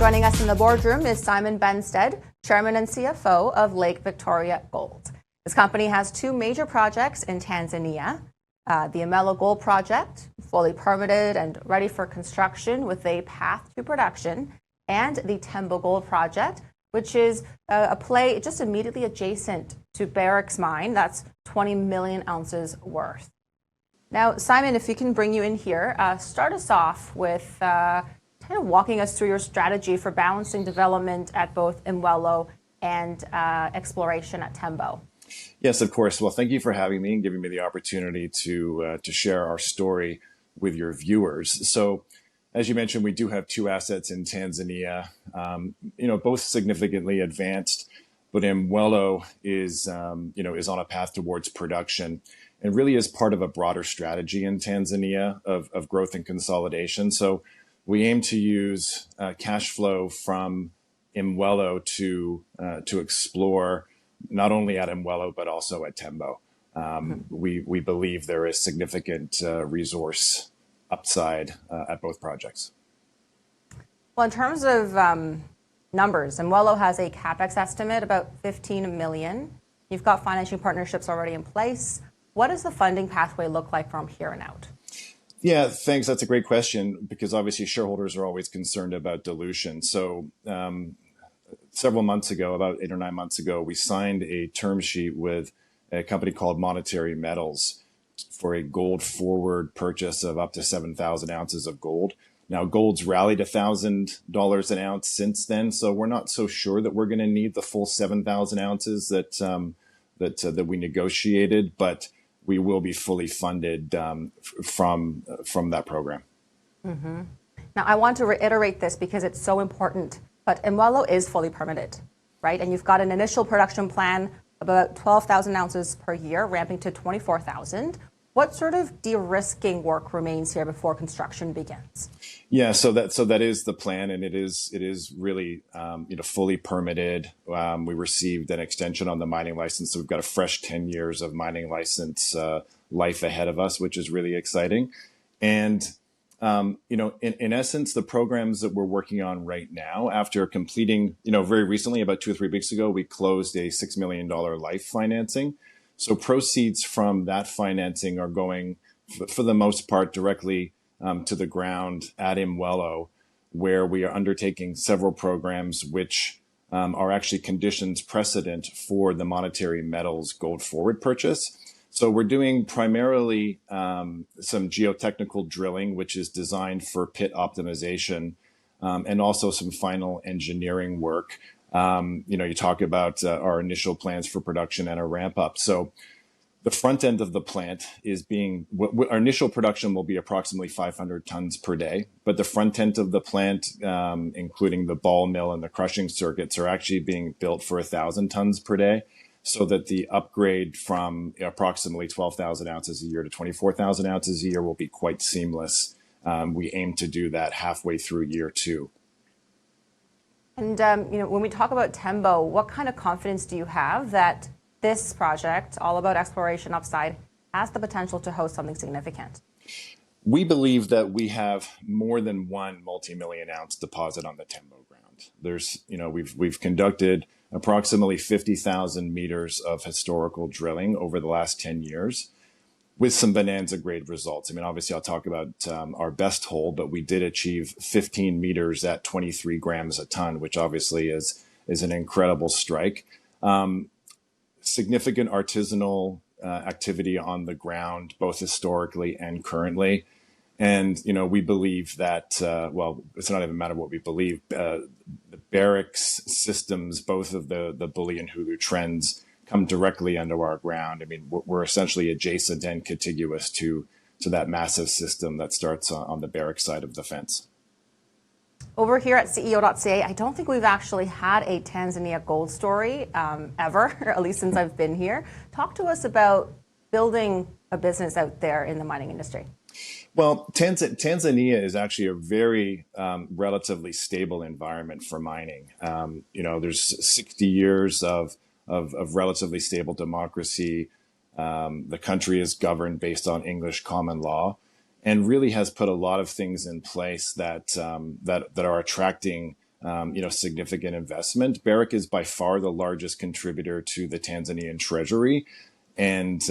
Joining us in the boardroom is Simon Benstead, Chairman and CFO of Lake Victoria Gold. This company has two major projects in Tanzania. The Imwelo Gold Project, fully permitted and ready for construction with a path to production, and the Tembo Gold Project, which is a play just immediately adjacent to Barrick's mine. That's 20 million ounces worth. Now, Simon, if you can bring you in here, start us off with kind of walking us through your strategy for balancing development at both Imwelo and exploration at Tembo. Yes, of course. Well, thank you for having me and giving me the opportunity to share our story with your viewers. So, as you mentioned, we do have two assets in Tanzania, both significantly advanced, but Imwelo is on a path towards production and really is part of a broader strategy in Tanzania of growth and consolidation. So we aim to use cash flow from Imwelo to explore not only at Imwelo, but also at Tembo. We believe there is significant resource upside at both projects. Well, in terms of numbers, Imwelo has a capex estimate about 15 million. You've got financing partnerships already in place. What does the funding pathway look like from here on out? Yeah, thanks. That's a great question because obviously shareholders are always concerned about dilution. So several months ago, about 8 or 9 months ago, we signed a term sheet with a company called Monetary Metals for a gold forward purchase of up to 7,000 ounces of gold. Now, gold's rallied $1,000 an ounce since then, so we're not so sure that we're going to need the full 7,000 ounces that we negotiated, but we will be fully funded from that program. Mm-hmm. Now, I want to reiterate this because it's so important, but Imwelo is fully permitted, right? And you've got an initial production plan of about 12,000 ounces per year, ramping to 24,000. What sort of de-risking work remains here before construction begins? Yeah, so that is the plan, and it is really fully permitted. We received an extension on the mining license, so we've got a fresh 10 years of mining license life ahead of us, which is really exciting. And in essence, the programs that we're working on right now, after completing, very recently, about 2 or 3 weeks ago, we closed a $6 million life financing. So proceeds from that financing are going, for the most part, directly to the ground at Imwelo, where we are undertaking several programs which are actually conditions precedent for the Monetary Metals gold forward purchase. So we're doing primarily some geotechnical drilling, which is designed for pit optimization, and also some final engineering work. You talk about our initial plans for production and a ramp up. So the front end of the plant is our initial production will be approximately 500 tons per day, but the front end of the plant, including the ball mill and the crushing circuits, are actually being built for 1,000 tons per day, so that the upgrade from approximately 12,000 ounces a year to 24,000 ounces a year will be quite seamless. We aim to do that halfway through year 2. And when we talk about Tembo, what kind of confidence do you have that this project, all about exploration upside, has the potential to host something significant? We believe that we have more than one multi-million ounce deposit on the Tembo ground. We've conducted approximately 50,000 meters of historical drilling over the last 10 years with some bonanza grade results. I mean, obviously I'll talk about our best hole, but we did achieve 15 meters at 23 grams a ton, which obviously is an incredible strike. Significant artisanal activity on the ground, both historically and currently. And, we believe that, it's not even a matter of what we believe. The Barrick's systems, both of the Bully and Hulu trends, come directly under our ground. I mean, we're essentially adjacent and contiguous to that massive system that starts on the Barrick side of the fence. Over here at CEO.CA, I don't think we've actually had a Tanzania gold story ever, at least since I've been here. Talk to us about building a business out there in the mining industry. Well, Tanzania is actually a very relatively stable environment for mining. There's 60 years of relatively stable democracy. The country is governed based on English common law, and really has put a lot of things in place that are attracting significant investment. Barrick is by far the largest contributor to the Tanzanian treasury. And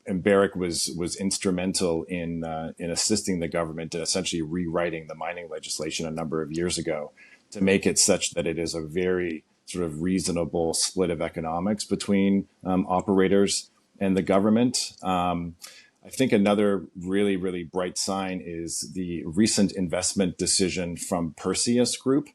Barrick was instrumental in assisting the government in essentially rewriting the mining legislation a number of years ago to make it such that it is a very sort of reasonable split of economics between operators and the government. I think another really, really bright sign is the recent investment decision from Perseus Group.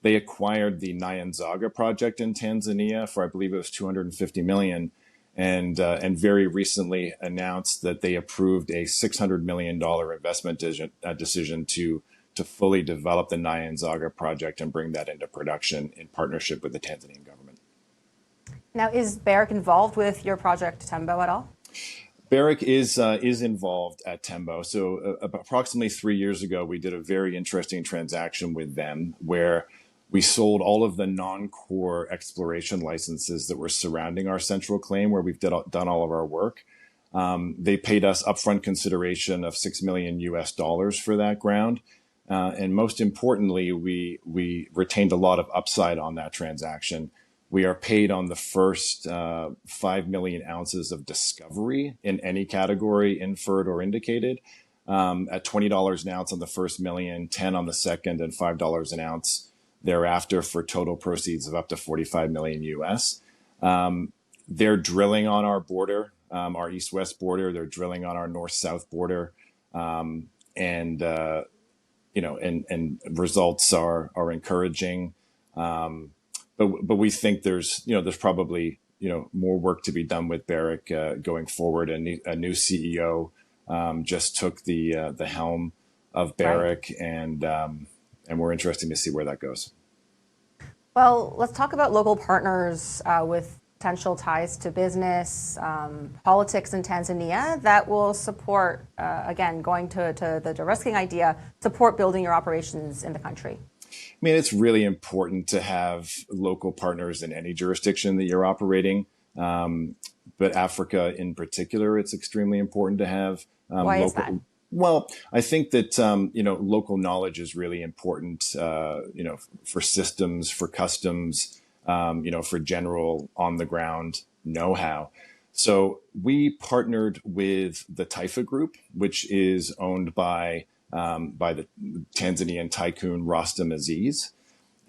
They acquired the Nyanzaga project in Tanzania for, I believe it was $250 million, and very recently announced that they approved a $600 million investment decision to fully develop the Nyanzaga project and bring that into production in partnership with the Tanzanian government. Now, is Barrick involved with your project Tembo at all? Barrick is involved at Tembo. So approximately 3 years ago, we did a very interesting transaction with them where we sold all of the non-core exploration licenses that were surrounding our central claim, where we've done all of our work. They paid us upfront consideration of $6 million for that ground. And most importantly, we retained a lot of upside on that transaction. We are paid on the first 5 million ounces of discovery in any category, inferred or indicated, at $20 an ounce on the first million, 10 on the second, and $5 an ounce thereafter, for total proceeds of up to $45 million. They're drilling on our border, our east-west border. They're drilling on our north-south border, and results are encouraging. But we think there's probably more work to be done with Barrick going forward. A new CEO just took the helm of Barrick, right. And we're interested to see where that goes. Well, let's talk about local partners with potential ties to business, politics in Tanzania that will support, again, going to the de-risking idea, support building your operations in the country. I mean, it's really important to have local partners in any jurisdiction that you're operating. But Africa in particular, it's extremely important to have. Why is that? Well, I think that, local knowledge is really important, for systems, for customs, for general on the ground know-how. So we partnered with the Taifa Group, which is owned by the Tanzanian tycoon Rostam Aziz.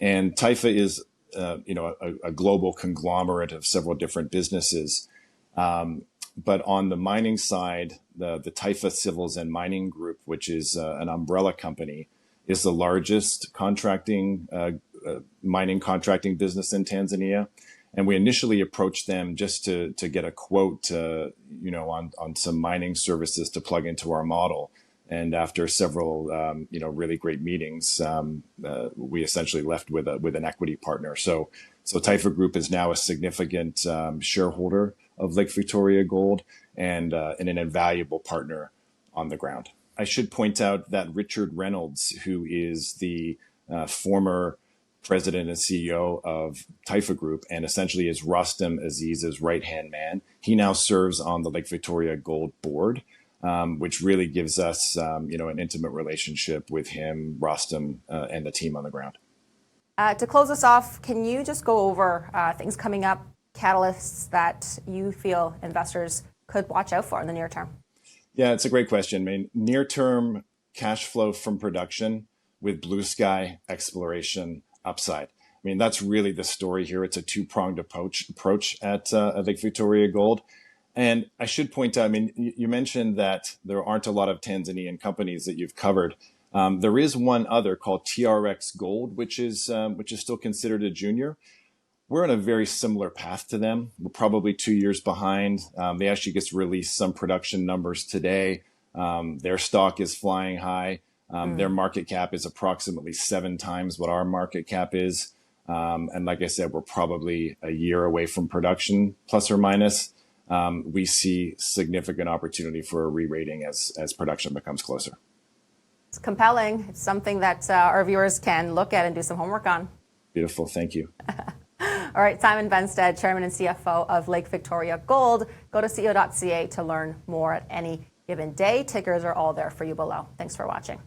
And Taifa is, a global conglomerate of several different businesses. But on the mining side, the Taifa Civils and Mining Group, which is an umbrella company, is the largest mining contracting business in Tanzania. And we initially approached them just to get a quote, on some mining services to plug into our model. And after several, really great meetings, we essentially left with an equity partner. So Taifa Group is now a significant shareholder of Lake Victoria Gold and an invaluable partner on the ground. I should point out that Richard Reynolds, who is the former president and CEO of Taifa Group and essentially is Rostam Aziz's right-hand man, he now serves on the Lake Victoria Gold board. Which really gives us, an intimate relationship with him, Rostam, and the team on the ground. To close us off, can you just go over things coming up, catalysts that you feel investors could watch out for in the near term? Yeah, it's a great question. I mean, near-term cash flow from production with blue sky exploration upside. I mean, that's really the story here. It's a two-pronged approach at Lake Victoria Gold. And I should point out, I mean, you mentioned that there aren't a lot of Tanzanian companies that you've covered. There is one other called TRX Gold, which is still considered a junior. We're on a very similar path to them. We're probably 2 years behind. They actually just released some production numbers today. Their stock is flying high. Their market cap is approximately 7 times what our market cap is. And like I said, we're probably a year away from production, plus or minus. We see significant opportunity for a re-rating as production becomes closer. It's compelling. It's something that our viewers can look at and do some homework on. Beautiful. Thank you. All right, Simon Benstead, Chairman and CFO of Lake Victoria Gold. Go to CEO.CA to learn more at any given day. Tickers are all there for you below. Thanks for watching.